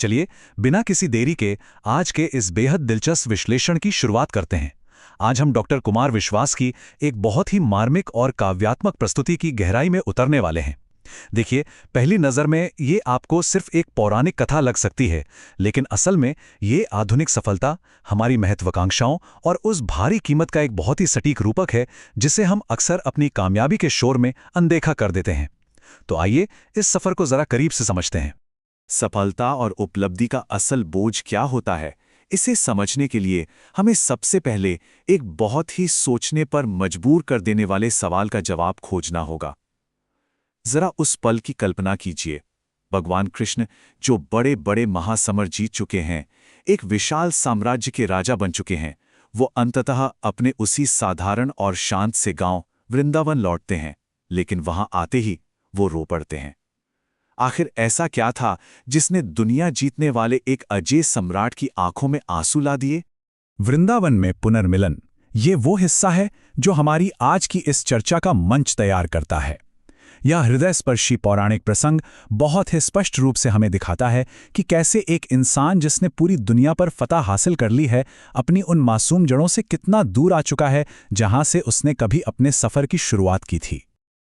चलिए, बिना किसी देरी के आज के इस बेहद दिलचस्प विश्लेषण की शुरुआत करते हैं। आज हम डॉक्टर कुमार विश्वास की एक बहुत ही मार्मिक और काव्यात्मक प्रस्तुति की गहराई में उतरने वाले हैं। देखिए, पहली नज़र में ये आपको सिर्फ एक पौराणिक कथा लग सकती है, लेकिन असल में ये आधुनिक सफलता, हमारी महत्वाकांक्षाओं और उस भारी कीमत का एक बहुत ही सटीक रूपक है जिसे हम अक्सर अपनी कामयाबी के शोर में अनदेखा कर देते हैं। तो आइए इस सफर को जरा करीब से समझते हैं। सफलता और उपलब्धि का असल बोझ क्या होता है, इसे समझने के लिए हमें सबसे पहले एक बहुत ही सोचने पर मजबूर कर देने वाले सवाल का जवाब खोजना होगा। जरा उस पल की कल्पना कीजिए, भगवान कृष्ण जो बड़े बड़े महासमर जीत चुके हैं, एक विशाल साम्राज्य के राजा बन चुके हैं, वो अंततः अपने उसी साधारण और शांत से गांव वृंदावन लौटते हैं, लेकिन वहां आते ही वो रो पड़ते हैं। आखिर ऐसा क्या था जिसने दुनिया जीतने वाले एक अजय सम्राट की आंखों में आंसू ला दिए? वृंदावन में पुनर्मिलन, ये वो हिस्सा है जो हमारी आज की इस चर्चा का मंच तैयार करता है। यह हृदयस्पर्शी पौराणिक प्रसंग बहुत ही स्पष्ट रूप से हमें दिखाता है कि कैसे एक इंसान जिसने पूरी दुनिया पर फतह हासिल कर ली है, अपनी उन मासूम जड़ों से कितना दूर आ चुका है जहां से उसने कभी अपने सफर की शुरुआत की थी।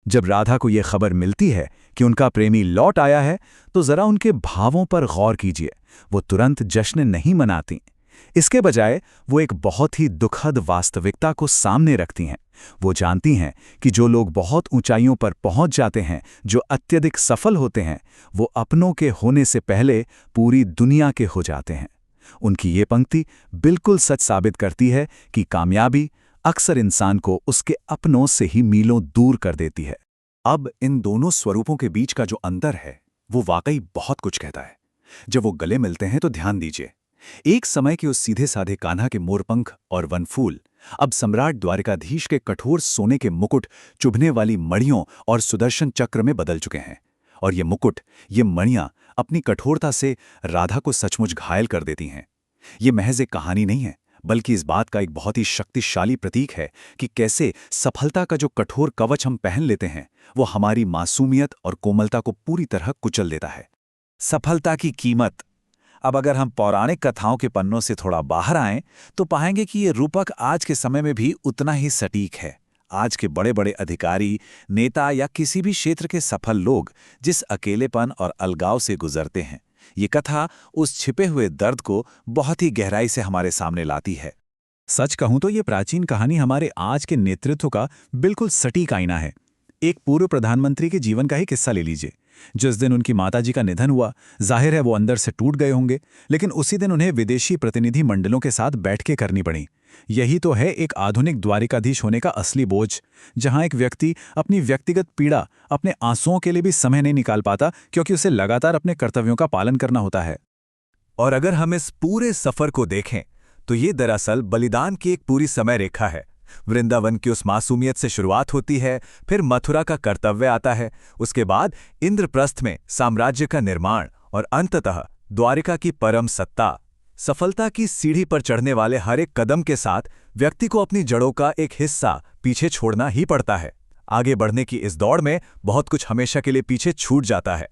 जब राधा को यह खबर मिलती है कि उनका प्रेमी लौट आया है, तो जरा उनके भावों पर गौर कीजिए। वो तुरंत जश्न नहीं मनाती, इसके बजाय वो एक बहुत ही दुखद वास्तविकता को सामने रखती हैं। वो जानती हैं कि जो लोग बहुत ऊंचाइयों पर पहुंच जाते हैं, जो अत्यधिक सफल होते हैं, वो अपनों के होने से पहले पूरी दुनिया के हो जाते हैं। उनकी ये पंक्ति बिल्कुल सच साबित करती है कि कामयाबी अक्सर इंसान को उसके अपनों से ही मीलों दूर कर देती है। अब इन दोनों स्वरूपों के बीच का जो अंतर है, वो वाकई बहुत कुछ कहता है। जब वो गले मिलते हैं तो ध्यान दीजिए, एक समय के उस सीधे साधे कान्हा के मोरपंख और वनफूल अब सम्राट द्वारिकाधीश के कठोर सोने के मुकुट, चुभने वाली मणियों और सुदर्शन चक्र में बदल चुके हैं। और ये मुकुट, ये मणियां अपनी कठोरता से राधा को सचमुच घायल कर देती हैं। ये महज एक कहानी नहीं है, बल्कि इस बात का एक बहुत ही शक्तिशाली प्रतीक है कि कैसे सफलता का जो कठोर कवच हम पहन लेते हैं, वो हमारी मासूमियत और कोमलता को पूरी तरह कुचल देता है। सफलता की कीमत। अब अगर हम पौराणिक कथाओं के पन्नों से थोड़ा बाहर आएं, तो पाएंगे कि ये रूपक आज के समय में भी उतना ही सटीक है। आज के बड़े बड़े अधिकारी, नेता या किसी भी क्षेत्र के सफल लोग जिस अकेलेपन और अलगाव से गुजरते हैं, ये कथा उस छिपे हुए दर्द को बहुत ही गहराई से हमारे सामने लाती है। सच कहूं तो ये प्राचीन कहानी हमारे आज के नेतृत्व का बिल्कुल सटीक आईना है। एक पूर्व प्रधानमंत्री के जीवन का ही किस्सा ले लीजिए। जिस दिन उनकी माताजी का निधन हुआ, जाहिर है वो अंदर से टूट गए होंगे, लेकिन उसी दिन उन्हें विदेशी प्रतिनिधि मंडलों के साथ बैठकें करनी पड़ी। यही तो है एक आधुनिक द्वारिकाधीश होने का असली बोझ, जहां एक व्यक्ति अपनी व्यक्तिगत पीड़ा, अपने आंसुओं के लिए भी समय नहीं निकाल पाता, क्योंकि उसे लगातार अपने कर्तव्यों का पालन करना होता है। और अगर हम इस पूरे सफर को देखें, तो ये दरअसल बलिदान की एक पूरी समय रेखा है। वृंदावन की उस मासूमियत से शुरुआत होती है, फिर मथुरा का कर्तव्य आता है, उसके बाद इंद्रप्रस्थ में साम्राज्य का निर्माण और अंततः द्वारिका की परम सत्ता। सफलता की सीढ़ी पर चढ़ने वाले हर एक कदम के साथ व्यक्ति को अपनी जड़ों का एक हिस्सा पीछे छोड़ना ही पड़ता है। आगे बढ़ने की इस दौड़ में बहुत कुछ हमेशा के लिए पीछे छूट जाता है।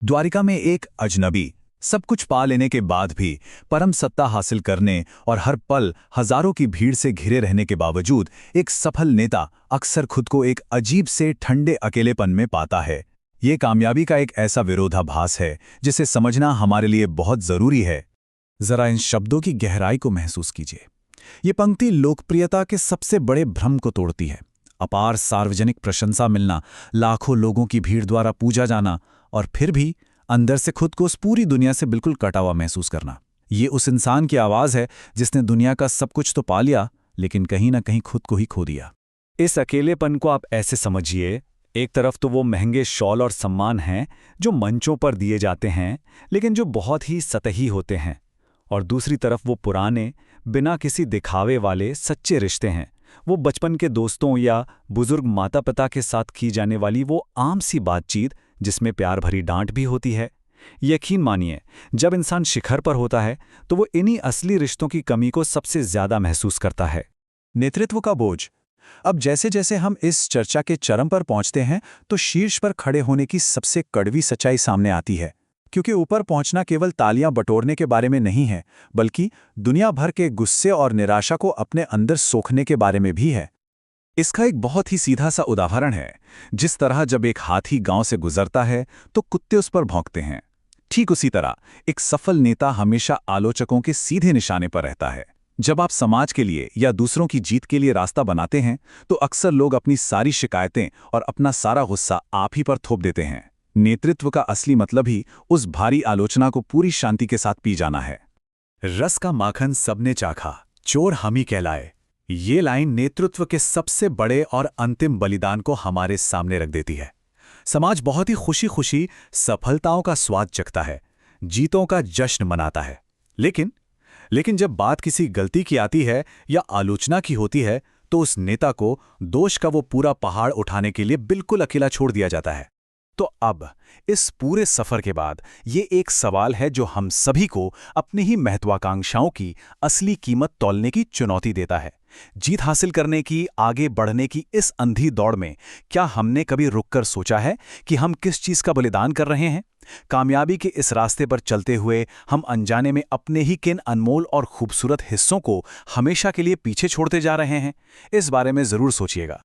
द्वारिका में एक अजनबी सब कुछ पा लेने के बाद भी परम सत्ता हासिल करने और हर पल हजारों की भीड़ से घिरे रहने के बावजूद एक सफल नेता अक्सर खुद को एक अजीब से ठंडे अकेलेपन में पाता है। ये कामयाबी का एक ऐसा विरोधाभास है जिसे समझना हमारे लिए बहुत जरूरी है। जरा इन शब्दों की गहराई को महसूस कीजिए। ये पंक्ति लोकप्रियता के सबसे बड़े भ्रम को तोड़ती है। अपार सार्वजनिक प्रशंसा मिलना, लाखों लोगों की भीड़ द्वारा पूजा जाना, और फिर भी अंदर से खुद को उस पूरी दुनिया से बिल्कुल कटा हुआ महसूस करना। ये उस इंसान की आवाज़ है जिसने दुनिया का सब कुछ तो पा लिया, लेकिन कहीं ना कहीं खुद को ही खो दिया। इस अकेलेपन को आप ऐसे समझिए, एक तरफ तो वो महंगे शॉल और सम्मान हैं जो मंचों पर दिए जाते हैं, लेकिन जो बहुत ही सतही होते हैं, और दूसरी तरफ वो पुराने, बिना किसी दिखावे वाले सच्चे रिश्ते हैं। वो बचपन के दोस्तों या बुजुर्ग माता पिता के साथ की जाने वाली वो आम सी बातचीत जिसमें प्यार भरी डांट भी होती है। यकीन मानिए, जब इंसान शिखर पर होता है तो वो इन्हीं असली रिश्तों की कमी को सबसे ज्यादा महसूस करता है। नेतृत्व का बोझ। अब जैसे जैसे हम इस चर्चा के चरम पर पहुंचते हैं, तो शीर्ष पर खड़े होने की सबसे कड़वी सच्चाई सामने आती है। क्योंकि ऊपर पहुंचना केवल तालियां बटोरने के बारे में नहीं है, बल्कि दुनिया भर के गुस्से और निराशा को अपने अंदर सोखने के बारे में भी है। इसका एक बहुत ही सीधा सा उदाहरण है। जिस तरह जब एक हाथी गांव से गुजरता है तो कुत्ते उस पर भौंकते हैं, ठीक उसी तरह एक सफल नेता हमेशा आलोचकों के सीधे निशाने पर रहता है। जब आप समाज के लिए या दूसरों की जीत के लिए रास्ता बनाते हैं तो अक्सर लोग अपनी सारी शिकायतें और अपना सारा गुस्सा आप ही पर थोप देते हैं। नेतृत्व का असली मतलब ही उस भारी आलोचना को पूरी शांति के साथ पी जाना है। रस का माखन सबने चाखा, चोर हम ही कहलाए। ये लाइन नेतृत्व के सबसे बड़े और अंतिम बलिदान को हमारे सामने रख देती है। समाज बहुत ही खुशी खुशी सफलताओं का स्वाद चखता है, जीतों का जश्न मनाता है, लेकिन जब बात किसी गलती की आती है या आलोचना की होती है तो उस नेता को दोष का वो पूरा पहाड़ उठाने के लिए बिल्कुल अकेला छोड़ दिया जाता है। तो अब इस पूरे सफर के बाद ये एक सवाल है जो हम सभी को अपनी ही महत्वाकांक्षाओं की असली कीमत तौलने की चुनौती देता है। जीत हासिल करने की, आगे बढ़ने की इस अंधी दौड़ में क्या हमने कभी रुककर सोचा है कि हम किस चीज का बलिदान कर रहे हैं? कामयाबी के इस रास्ते पर चलते हुए हम अनजाने में अपने ही किन अनमोल और खूबसूरत हिस्सों को हमेशा के लिए पीछे छोड़ते जा रहे हैं? इस बारे में जरूर सोचिएगा।